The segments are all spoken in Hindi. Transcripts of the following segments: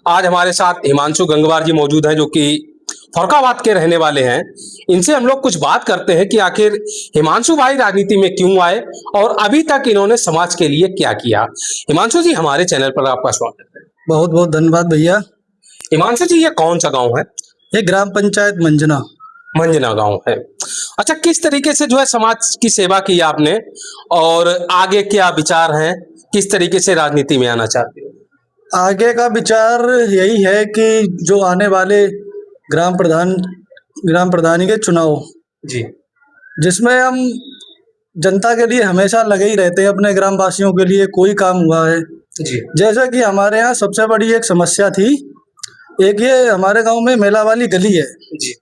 आज हमारे साथ हिमांशु गंगवार जी मौजूद हैं जो कि फर्रुखाबाद के रहने वाले हैं। इनसे हम लोग कुछ बात करते हैं कि आखिर हिमांशु भाई राजनीति में क्यों आए और अभी तक इन्होंने समाज के लिए क्या किया। हिमांशु जी, हमारे चैनल पर आपका स्वागत है। बहुत बहुत धन्यवाद भैया। हिमांशु जी, ये कौन सा गांव है? ये ग्राम पंचायत मंजना गांव है। अच्छा, किस तरीके से जो है समाज की सेवा की आपने और आगे क्या विचार हैं, किस तरीके से राजनीति में आना चाहते हो? आगे का विचार यही है कि जो आने वाले ग्राम प्रधानी के चुनाव जी जिसमें हम जनता के लिए हमेशा लगे ही रहते हैं, अपने ग्राम वासियों के लिए कोई काम हुआ है। जी जैसे कि हमारे यहाँ सबसे बड़ी एक समस्या थी, एक ये हमारे गांव में मेला वाली गली है जी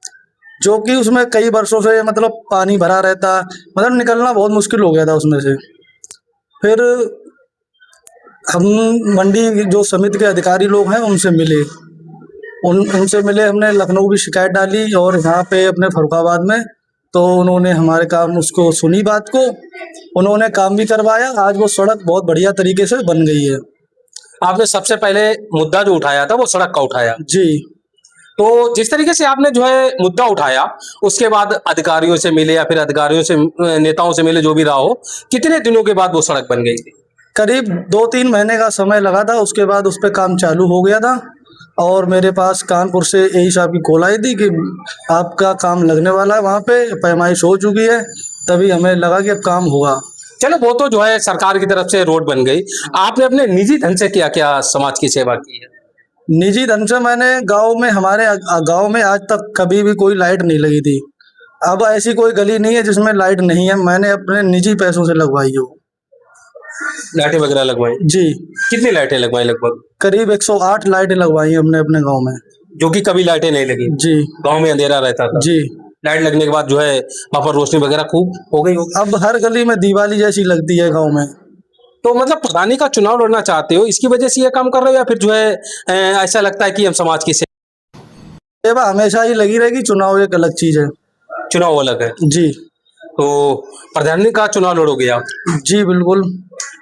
जो कि उसमें कई वर्षों से मतलब पानी भरा रहता, मतलब निकलना बहुत मुश्किल हो गया था उसमें से। फिर हम मंडी जो समिति के अधिकारी लोग हैं उनसे मिले, उनसे मिले, हमने लखनऊ भी शिकायत डाली और यहाँ पे अपने फर्रुखाबाद में, तो उन्होंने हमारे काम उसको सुनी बात को, उन्होंने काम भी करवाया। आज वो सड़क बहुत बढ़िया तरीके से बन गई है। आपने सबसे पहले मुद्दा जो उठाया था वो सड़क का उठाया जी। तो जिस तरीके से आपने जो है मुद्दा उठाया, उसके बाद अधिकारियों से मिले या फिर अधिकारियों से नेताओं से मिले, जो भी रहा हो, कितने दिनों के बाद वो सड़क बन गई थी? करीब 2-3 महीने का समय लगा था, उसके बाद उस पर काम चालू हो गया था। और मेरे पास कानपुर से यही साहब की कॉल आई थी कि आपका काम लगने वाला है, वहाँ पे पैमाइश हो चुकी है, तभी हमें लगा कि अब काम होगा। चलो, वो तो जो है सरकार की तरफ से रोड बन गई। आपने अपने निजी धन से क्या क्या समाज की सेवा की है? निजी धन से मैंने हमारे गांव में आज तक कभी भी कोई लाइट नहीं लगी थी। अब ऐसी कोई गली नहीं है जिसमें लाइट नहीं है, मैंने अपने निजी पैसों से लगवाई हो। लाइटें वगैरह लगवाई? जी। कितनी लाइटें लगवाई? लगभग करीब 108 लाइटें लगवाई हमने अपने गांव में। जो कि कभी लाइटें नहीं लगी? जी। गांव में अंधेरा रहता था। जी। लाइट लगने के बाद जो है वहां पर रोशनी वगैरह खूब हो गई होगी। अब हर गली में दिवाली जैसी लगती है गांव में। तो मतलब प्रधानी का चुनाव लड़ना चाहते हो, इसकी वजह से ये काम कर रहे हो या फिर जो है ऐसा लगता है कि हम समाज की सेवा हमेशा ही लगी रहेगी, चुनाव एक अलग चीज है। चुनाव अलग है जी। तो प्रधानी का चुनाव लड़ोगे आप? जी बिल्कुल।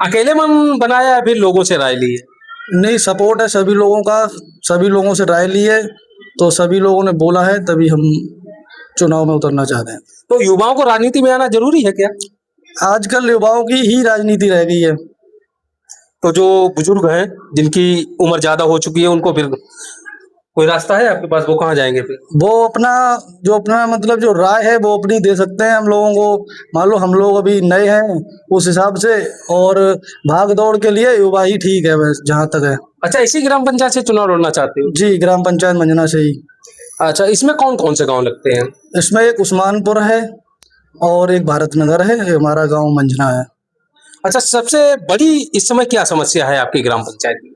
अकेले मन बनाया या फिर लोगों से राय ली है? नहीं, सपोर्ट है सभी लोगों का, सभी लोगों से राय ली है, तो सभी लोगों ने बोला है, तभी हम चुनाव में उतरना चाहते हैं। तो युवाओं को राजनीति में आना जरूरी है क्या? आजकल युवाओं की ही राजनीति रह गई है। तो जो बुजुर्ग हैं, जिनकी उम्र ज्यादा हो चुकी है, उनको फिर कोई रास्ता है आपके पास? वो कहाँ जाएंगे फिर? वो अपना मतलब जो राय है वो अपनी दे सकते हैं हम लोगों को। मान लो हम लोग अभी नए हैं उस हिसाब से, और भाग दौड़ के लिए युवा ही ठीक है बस, जहाँ तक है। अच्छा, इसी ग्राम पंचायत से चुनाव लड़ना चाहते हो? जी, ग्राम पंचायत मंजना से ही। अच्छा, इसमें कौन कौन से गांव लगते हैं? इसमें एक उस्मानपुर है और एक भारत नगर है, हमारा गांव मंजना है। अच्छा, सबसे बड़ी इस समय क्या समस्या है आपकी ग्राम पंचायत में?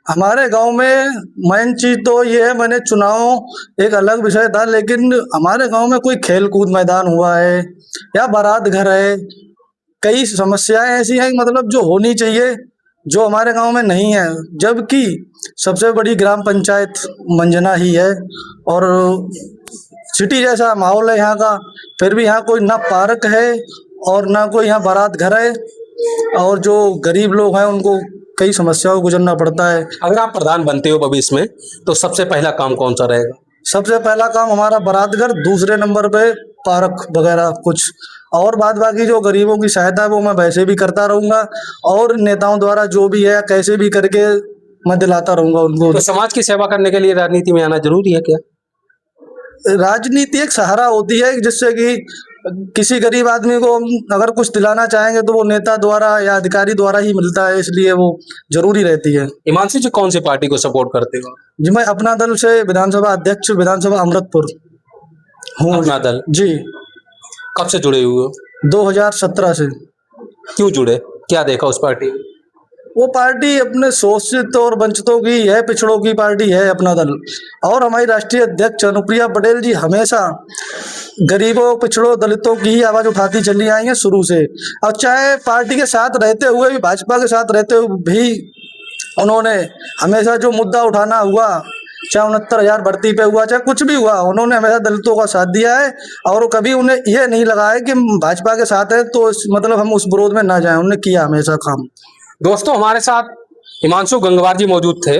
हमारे गांव में मेन चीज तो ये है, मैंने चुनाव एक अलग विषय था, लेकिन हमारे गांव में कोई खेल कूद मैदान हुआ है या बारात घर है, कई समस्याएं ऐसी हैं मतलब जो होनी चाहिए, जो हमारे गांव में नहीं है। जबकि सबसे बड़ी ग्राम पंचायत मंजना ही है और सिटी जैसा माहौल है यहाँ का, फिर भी यहाँ कोई ना पार्क है और ना कोई यहाँ बारात घर है, और जो गरीब लोग हैं उनको कई समस्याओं को गुजरना पड़ता है। अगर आप प्रधान बनते हो भविष्य में, तो सबसे पहला काम कौन सा रहेगा? सबसे पहला काम हमारा बारात घर, दूसरे नंबर पे पार्क वगैरह कुछ, और बाद बाकी जो गरीबों की सहायता है वो मैं वैसे भी करता रहूंगा, और नेताओं द्वारा जो भी है कैसे भी करके मैं दिलाता रहूंगा उनको। तो समाज की सेवा करने के लिए राजनीति में आना जरूरी है क्या? राजनीति एक सहारा होती है, जिससे कि किसी गरीब आदमी को अगर कुछ दिलाना चाहेंगे तो वो नेता द्वारा या अधिकारी द्वारा ही मिलता है, इसलिए वो जरूरी रहती है। हिमांशु जी, कौन सी पार्टी को सपोर्ट करते हो? जी, मैं अपना दल से विधानसभा अध्यक्ष, विधानसभा अमृतपुर हूँ। अपना दल? जी। कब से जुड़े हुए हो? 2017 से। क्यों जुड़े, क्या देखा उस पार्टी में? वो पार्टी अपने शोषित और वंचितों की है, पिछड़ों की पार्टी है अपना दल, और हमारी राष्ट्रीय अध्यक्ष अनुप्रिया पटेल जी हमेशा गरीबों, पिछड़ों, दलितों की ही आवाज उठाती चली आई है शुरू से। और चाहे पार्टी के साथ रहते हुए भी, भाजपा के साथ रहते हुए भी, उन्होंने हमेशा जो मुद्दा उठाना हुआ, चाहे 69,000 भर्ती पे हुआ, चाहे कुछ भी हुआ, उन्होंने हमेशा दलितों का साथ दिया है। और कभी उन्हें यह नहीं लगा है कि भाजपा के साथ है तो मतलब हम उस विरोध में ना जाएं, उन्होंने किया हमेशा काम। दोस्तों, हमारे साथ हिमांशु गंगवार जी मौजूद थे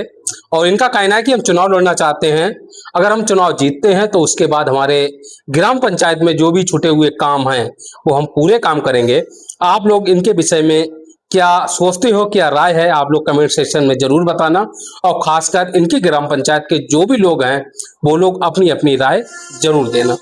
और इनका कहना है कि हम चुनाव लड़ना चाहते हैं। अगर हम चुनाव जीतते हैं तो उसके बाद हमारे ग्राम पंचायत में जो भी छूटे हुए काम हैं वो हम पूरे काम करेंगे। आप लोग इनके विषय में क्या सोचते हो, क्या राय है, आप लोग कमेंट सेक्शन में जरूर बताना। और खासकर इनकी ग्राम पंचायत के जो भी लोग हैं वो लोग अपनी अपनी राय जरूर देना।